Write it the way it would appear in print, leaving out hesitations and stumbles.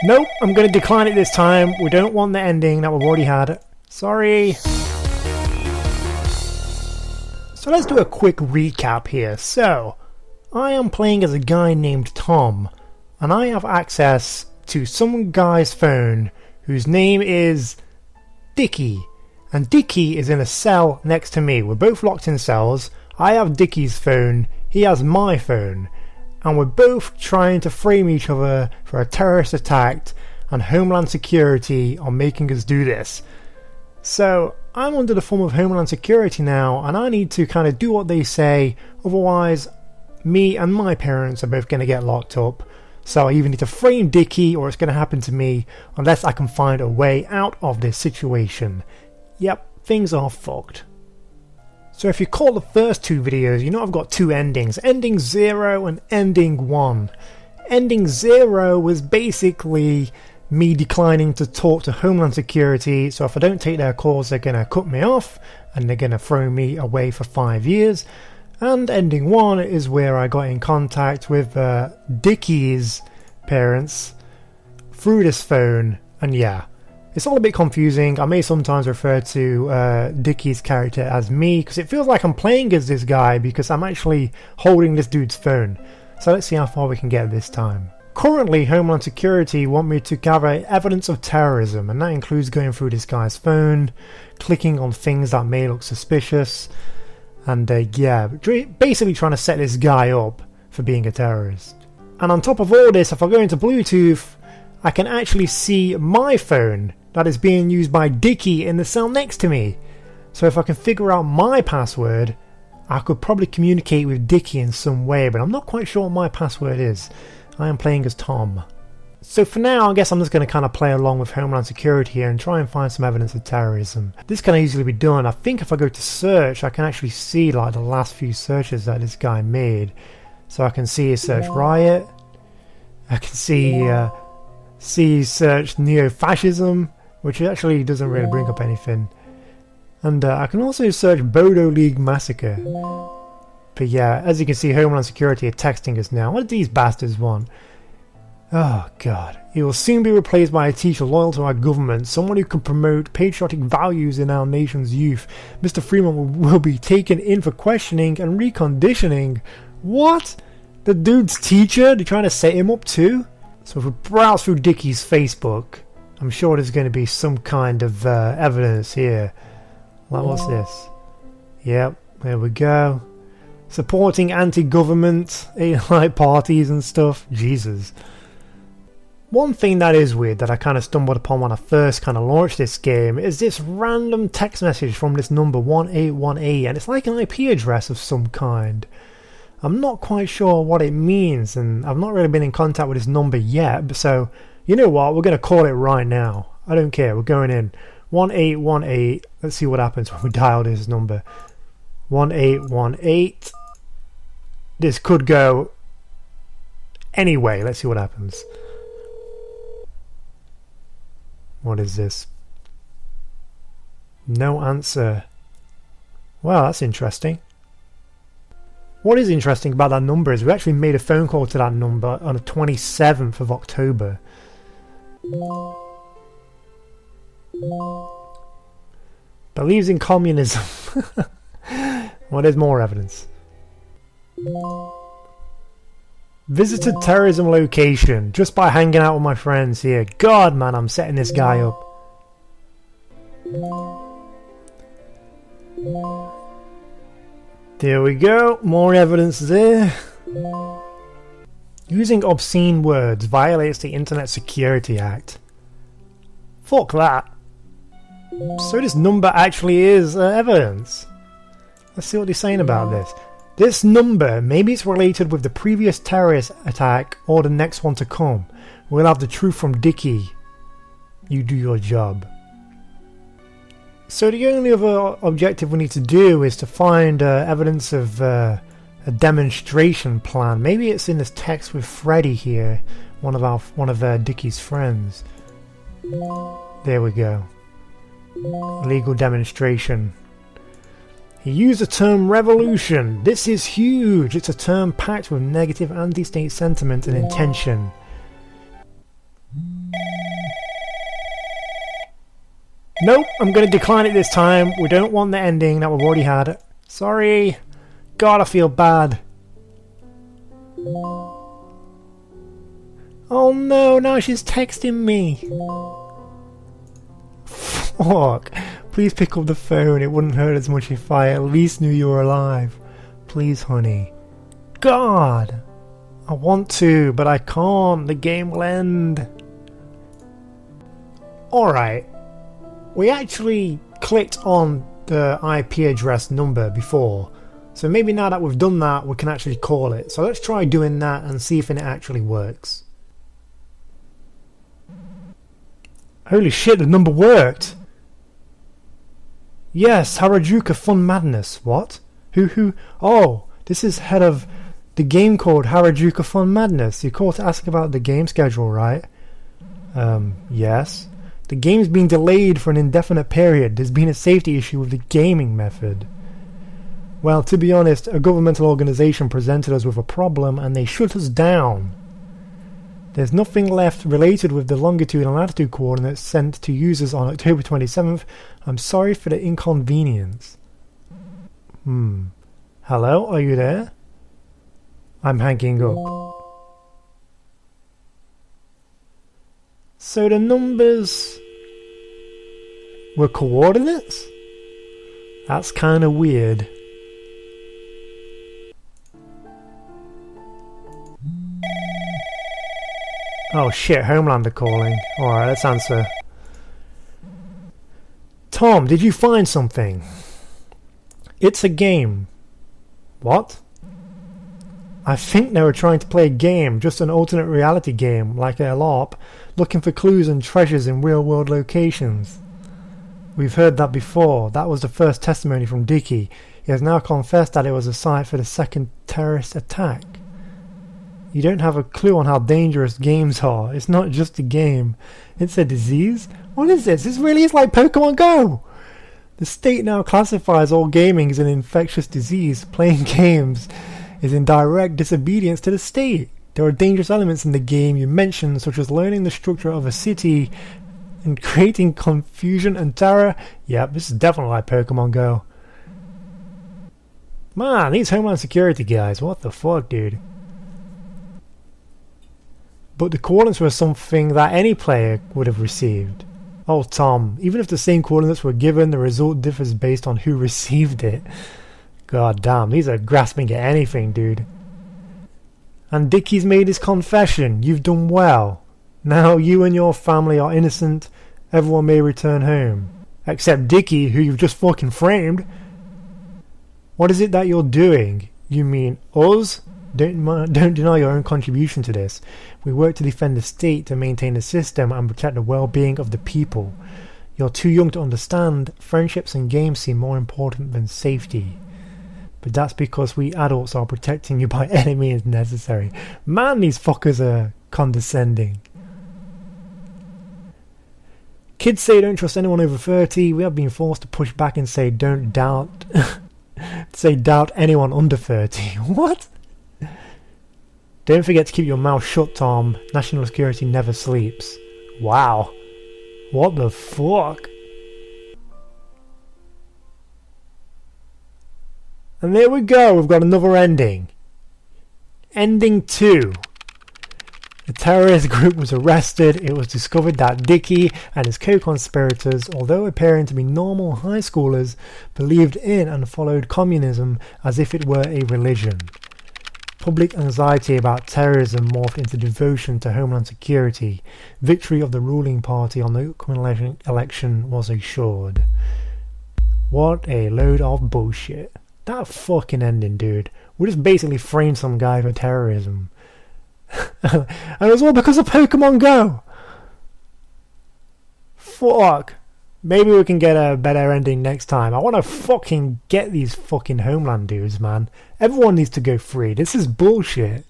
Nope, I'm going to decline it this time. We don't want the ending that we've already had. Sorry. So let's do a quick recap here. So, I am playing as a guy named Tom, and I have access to some guy's phone whose name is Dickie. And Dickie is in a cell next to me. We're both locked in cells. I have Dickie's phone, he has my phone. And we're both trying to frame each other for a terrorist attack, and Homeland Security are making us do this. So I'm under the form of Homeland Security now, and I need to kind of do what they say, otherwise me and my parents are both going to get locked up. So I either need to frame Dickie or it's going to happen to me, unless I can find a way out of this situation. Yep, things are fucked. So if you call the first two videos, you know I've got two endings, ending 0 and ending 1. Ending 0 was basically me declining to talk to Homeland Security, so if I don't take their calls they're going to cut me off and they're going to throw me away for 5 years. And ending 1 is where I got in contact with Dickie's parents through this phone, and yeah. It's all a bit confusing. I may sometimes refer to Dickie's character as me, because it feels like I'm playing as this guy because I'm actually holding this dude's phone. So let's see how far we can get this time. Currently, Homeland Security want me to gather evidence of terrorism, and that includes going through this guy's phone, clicking on things that may look suspicious, and yeah, basically trying to set this guy up for being a terrorist. And on top of all this, if I go into Bluetooth, I can actually see my phone that is being used by Dickie in the cell next to me. So if I can figure out my password, I could probably communicate with Dickie in some way, but I'm not quite sure what my password is. I am playing as Tom. So for now, I guess I'm just going to kind of play along with Homeland Security here and try and find some evidence of terrorism. This can easily be done. I think if I go to search, I can actually see like the last few searches that this guy made. So I can see he searched riot. I can see he searched neo-fascism, which actually doesn't really bring up anything. And I can also search Bodo League Massacre. But yeah, as you can see, Homeland Security are texting us now. What do these bastards want? Oh god. He will soon be replaced by a teacher loyal to our government, someone who can promote patriotic values in our nation's youth. Mr. Freeman will be taken in for questioning and reconditioning. What? The dude's teacher? They're trying to set him up too? So if we browse through Dickie's Facebook, I'm sure there's going to be some kind of evidence here. Like, what's this? Yep, there we go. Supporting anti-government like parties and stuff. Jesus. One thing that is weird that I kind of stumbled upon when I first kind of launched this game is this random text message from this number 1818, and it's like an IP address of some kind. I'm not quite sure what it means, and I've not really been in contact with this number yet, so you know what, we're going to call it right now. I don't care, we're going in. 1818, let's see what happens when we dial this number. 1818. This could go anyway, let's see what happens. What is this? No answer. Well, that's interesting. What is interesting about that number is we actually made a phone call to that number on the 27th of October. Believes in communism. Well, there's more evidence. Visited terrorism location just by hanging out with my friends here. God, man, I'm setting this guy up. There we go, more evidence there. Using obscene words violates the Internet Security Act. Fuck that. So this number actually is evidence. Let's see what they're saying about this. This number, maybe it's related with the previous terrorist attack or the next one to come. We'll have the truth from Dickie. You do your job. So the only other objective we need to do is to find evidence of a demonstration plan. Maybe it's in this text with Freddy here, one of Dickie's friends. There we go. Legal demonstration. He used the term revolution. This is huge. It's a term packed with negative anti-state sentiment and intention. Nope, I'm going to decline it this time. We don't want the ending that we've already had. Sorry. God, I feel bad. Oh no, now she's texting me. Fuck. Please pick up the phone. It wouldn't hurt as much if I at least knew you were alive. Please, honey. God. I want to, but I can't. The game will end. Alright. We actually clicked on the IP address number before. So maybe now that we've done that, we can actually call it. So let's try doing that and see if it actually works. Holy shit, the number worked! Yes, Harajuku Fun Madness. What? Who? Oh, this is head of the game called Harajuku Fun Madness. You called to ask about the game schedule, right? Yes. The game's been delayed for an indefinite period. There's been a safety issue with the gaming method. Well, to be honest, a governmental organisation presented us with a problem and they shut us down. There's nothing left related with the longitude and latitude coordinates sent to users on October 27th. I'm sorry for the inconvenience. Hello, are you there? I'm hanging up. So the numbers were coordinates? That's kind of weird. Oh shit, Homelander calling. Alright, let's answer. Tom, did you find something? It's a game. What? I think they were trying to play a game, just an alternate reality game, like a LARP, looking for clues and treasures in real-world locations. We've heard that before. That was the first testimony from Dickie. He has now confessed that it was a site for the second terrorist attack. You don't have a clue on how dangerous games are. It's not just a game. It's a disease? What is this? This really is like Pokemon Go! The state now classifies all gaming as an infectious disease. Playing games is in direct disobedience to the state. There are dangerous elements in the game you mentioned, such as learning the structure of a city and creating confusion and terror. Yep, this is definitely like Pokemon Go. Man, these Homeland Security guys, what the fuck, dude? But the coordinates were something that any player would have received. Oh Tom, even if the same coordinates were given, the result differs based on who received it. God damn, these are grasping at anything, dude. And Dickie's made his confession. You've done well. Now you and your family are innocent. Everyone may return home. Except Dickie, who you've just fucking framed. What is it that you're doing? You mean us? Don't deny your own contribution to this. We work to defend the state, to maintain the system and protect the well-being of the people. You're too young to understand. Friendships and games seem more important than safety. But that's because we adults are protecting you by any means necessary. Man, these fuckers are condescending. Kids say don't trust anyone over 30. We have been forced to push back and say don't doubt doubt anyone under 30. What? Don't forget to keep your mouth shut, Tom. National security never sleeps. Wow. What the fuck? And there we go, we've got another ending. Ending 2. The terrorist group was arrested. It was discovered that Dickie and his co-conspirators, although appearing to be normal high schoolers, believed in and followed communism as if it were a religion. Public anxiety about terrorism morphed into devotion to Homeland Security. Victory of the ruling party on the upcoming election was assured. What a load of bullshit. That fucking ending, dude. We just basically framed some guy for terrorism. And it was all because of Pokemon Go! Fuck. Maybe we can get a better ending next time. I want to fucking get these fucking Homeland dudes, man. Everyone needs to go free. This is bullshit.